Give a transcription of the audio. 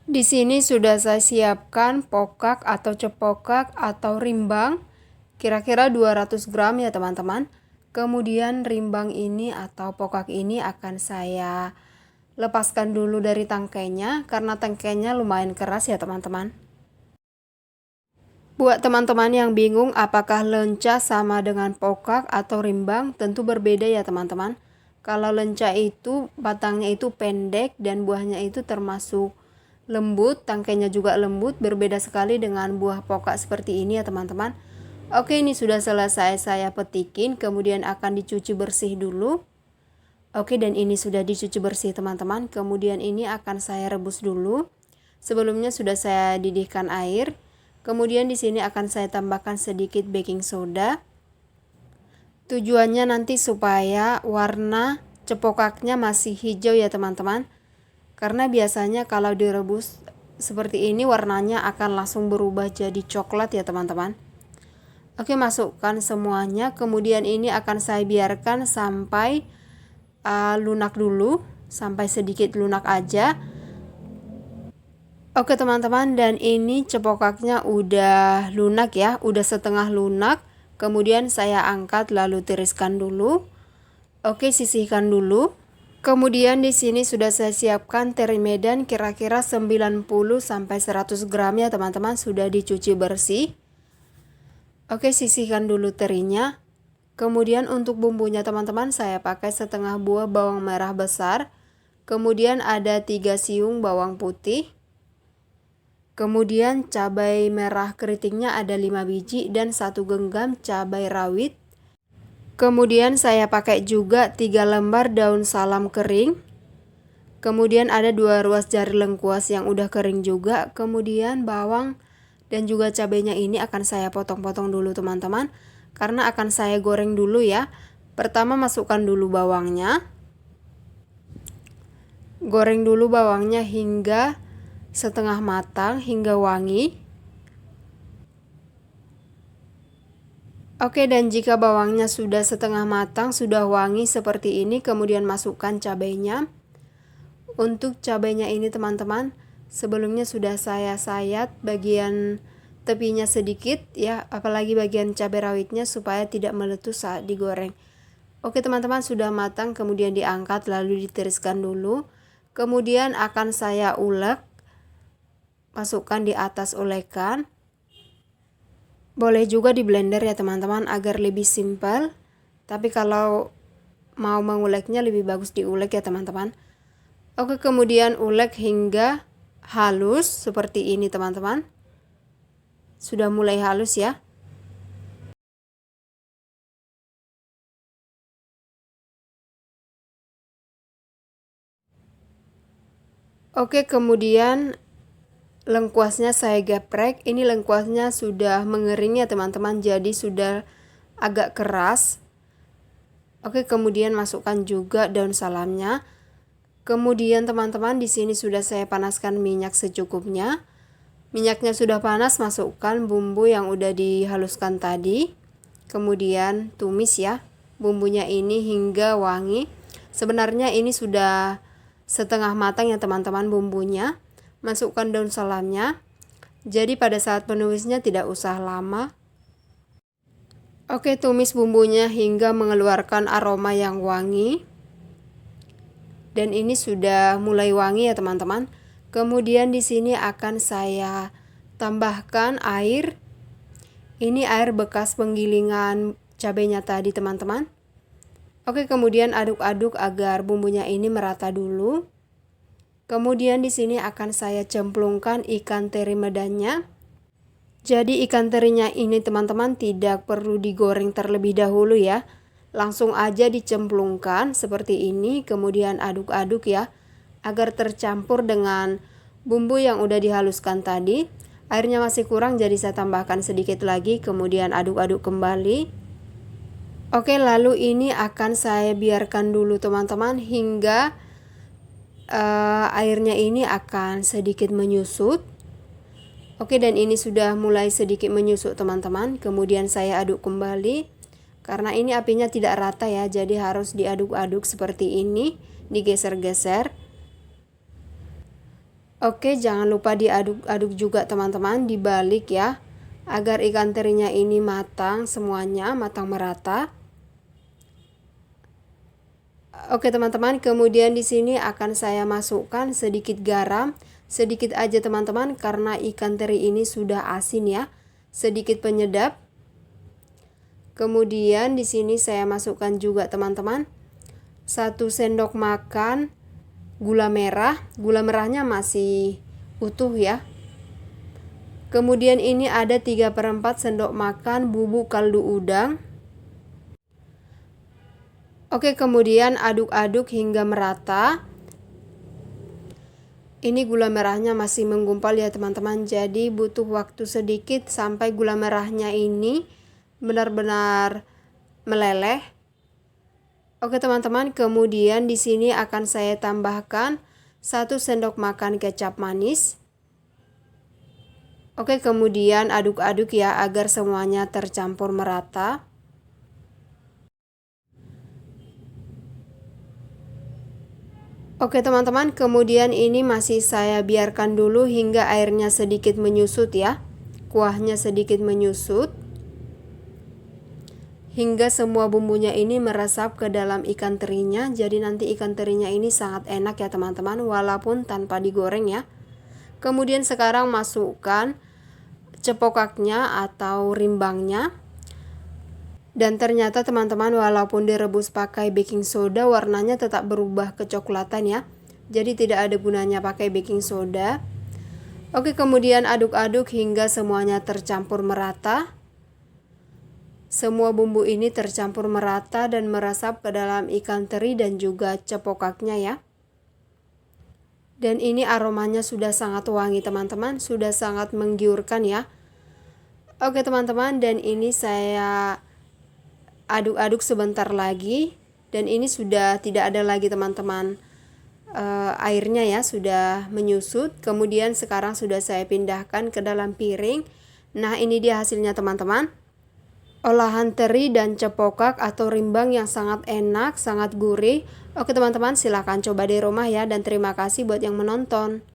Di sini sudah saya siapkan pokak atau cepokak atau rimbang, kira-kira 200 gram ya teman-teman. Kemudian rimbang ini atau pokak ini akan saya lepaskan dulu dari tangkainya karena tangkainya lumayan keras ya teman-teman. Buat teman-teman yang bingung apakah lenca sama dengan pokak atau rimbang, tentu berbeda ya teman-teman. Kalau lenca itu batangnya itu pendek dan buahnya itu termasuk lembut, tangkainya juga lembut, berbeda sekali dengan buah pokak seperti ini ya teman-teman. Oke, ini sudah selesai saya petikin, kemudian akan dicuci bersih dulu. Oke, dan ini sudah dicuci bersih teman-teman. Kemudian ini akan saya rebus dulu. Sebelumnya sudah saya didihkan air. Kemudian di sini akan saya tambahkan sedikit baking soda. Tujuannya nanti supaya warna cepokaknya masih hijau ya teman-teman. Karena biasanya kalau direbus seperti ini warnanya akan langsung berubah jadi coklat ya teman-teman. Oke, masukkan semuanya. Kemudian ini akan saya biarkan sampai lunak dulu, sampai sedikit lunak aja. Oke teman-teman, dan ini cepokaknya udah lunak ya, udah setengah lunak. Kemudian saya angkat lalu tiriskan dulu. Oke, sisihkan dulu. Kemudian di sini sudah saya siapkan teri medan kira-kira 90 sampai 100 gram ya teman-teman, sudah dicuci bersih. Oke, sisihkan dulu terinya. Kemudian untuk bumbunya teman-teman saya pakai setengah buah bawang merah besar. Kemudian ada 3 siung bawang putih. Kemudian cabai merah keritingnya ada 5 biji dan 1 genggam cabai rawit. Kemudian saya pakai juga 3 lembar daun salam kering. Kemudian ada 2 ruas jari lengkuas yang udah kering juga. Kemudian bawang dan juga cabenya ini akan saya potong-potong dulu teman-teman, karena akan saya goreng dulu ya. Pertama masukkan dulu bawangnya. Goreng dulu bawangnya hingga setengah matang, hingga wangi. Oke, dan jika bawangnya sudah setengah matang, sudah wangi seperti ini, kemudian masukkan cabainya. Untuk cabainya ini teman-teman, sebelumnya sudah saya sayat bagian tepinya sedikit ya, apalagi bagian cabai rawitnya supaya tidak meletus saat digoreng. Oke teman-teman, sudah matang, kemudian diangkat lalu ditiriskan dulu. Kemudian akan saya ulek, masukkan di atas ulekan. Boleh juga di blender ya teman-teman agar lebih simpel. Tapi kalau mau menguleknya lebih bagus diulek ya teman-teman. Oke, kemudian ulek hingga halus seperti ini teman-teman. Sudah mulai halus ya. Oke, kemudian lengkuasnya saya geprek. Ini lengkuasnya sudah mengering ya teman-teman, jadi sudah agak keras. Oke, kemudian masukkan juga daun salamnya. Kemudian teman-teman di sini sudah saya panaskan minyak secukupnya. Minyaknya sudah panas, masukkan bumbu yang udah dihaluskan tadi. Kemudian tumis ya bumbunya ini hingga wangi. Sebenarnya ini sudah setengah matang ya teman-teman bumbunya. Masukkan daun salamnya. Jadi pada saat penumisnya tidak usah lama. Oke, tumis bumbunya hingga mengeluarkan aroma yang wangi. Dan ini sudah mulai wangi ya teman-teman. Kemudian di sini akan saya tambahkan air. Ini air bekas penggilingan cabenya tadi teman-teman. Oke, kemudian aduk-aduk agar bumbunya ini merata dulu. Kemudian di sini akan saya cemplungkan ikan teri medannya. Jadi ikan terinya ini teman-teman tidak perlu digoreng terlebih dahulu ya. Langsung aja dicemplungkan seperti ini, kemudian aduk-aduk ya agar tercampur dengan bumbu yang udah dihaluskan tadi. Airnya masih kurang jadi saya tambahkan sedikit lagi, kemudian aduk-aduk kembali. Oke, lalu ini akan saya biarkan dulu teman-teman hingga airnya ini akan sedikit menyusut. Oke, dan ini sudah mulai sedikit menyusut teman-teman. Kemudian saya aduk kembali. Karena ini apinya tidak rata ya, jadi harus diaduk-aduk seperti ini, digeser-geser. Oke, jangan lupa diaduk-aduk juga teman-teman, dibalik ya, agar ikan terinya ini matang semuanya, matang merata. Oke teman-teman, kemudian di sini akan saya masukkan sedikit garam, sedikit aja teman-teman karena ikan teri ini sudah asin ya, sedikit penyedap. Kemudian di sini saya masukkan juga teman-teman 1 sendok makan gula merah. Gula merahnya masih utuh ya. Kemudian ini ada 3/4 sendok makan bubuk kaldu udang. Oke, kemudian aduk-aduk hingga merata. Ini gula merahnya masih menggumpal ya teman-teman, jadi butuh waktu sedikit sampai gula merahnya ini benar-benar meleleh. Oke teman-teman, kemudian di sini akan saya tambahkan 1 sendok makan kecap manis. Oke, kemudian aduk-aduk ya agar semuanya tercampur merata. Oke teman-teman, kemudian ini masih saya biarkan dulu hingga airnya sedikit menyusut ya. Kuahnya sedikit menyusut. Hingga semua bumbunya ini meresap ke dalam ikan terinya. Jadi nanti ikan terinya ini sangat enak ya teman-teman, walaupun tanpa digoreng ya. Kemudian sekarang masukkan cepokaknya atau rimbangnya. Dan ternyata teman-teman, walaupun direbus pakai baking soda, warnanya tetap berubah kecoklatan ya. Jadi tidak ada gunanya pakai baking soda. Oke, kemudian aduk-aduk hingga semuanya tercampur merata. Semua bumbu ini tercampur merata dan meresap ke dalam ikan teri dan juga cepokaknya ya. Dan ini aromanya sudah sangat wangi teman-teman, sudah sangat menggiurkan ya. Oke teman-teman, dan ini saya aduk-aduk sebentar lagi. Dan ini sudah tidak ada lagi teman-teman airnya ya, sudah menyusut. Kemudian sekarang sudah saya pindahkan ke dalam piring. Nah ini dia hasilnya teman-teman. Olahan teri dan cepokak atau rimbang yang sangat enak, sangat gurih. Oke teman-teman, silahkan coba di rumah ya, dan terima kasih buat yang menonton.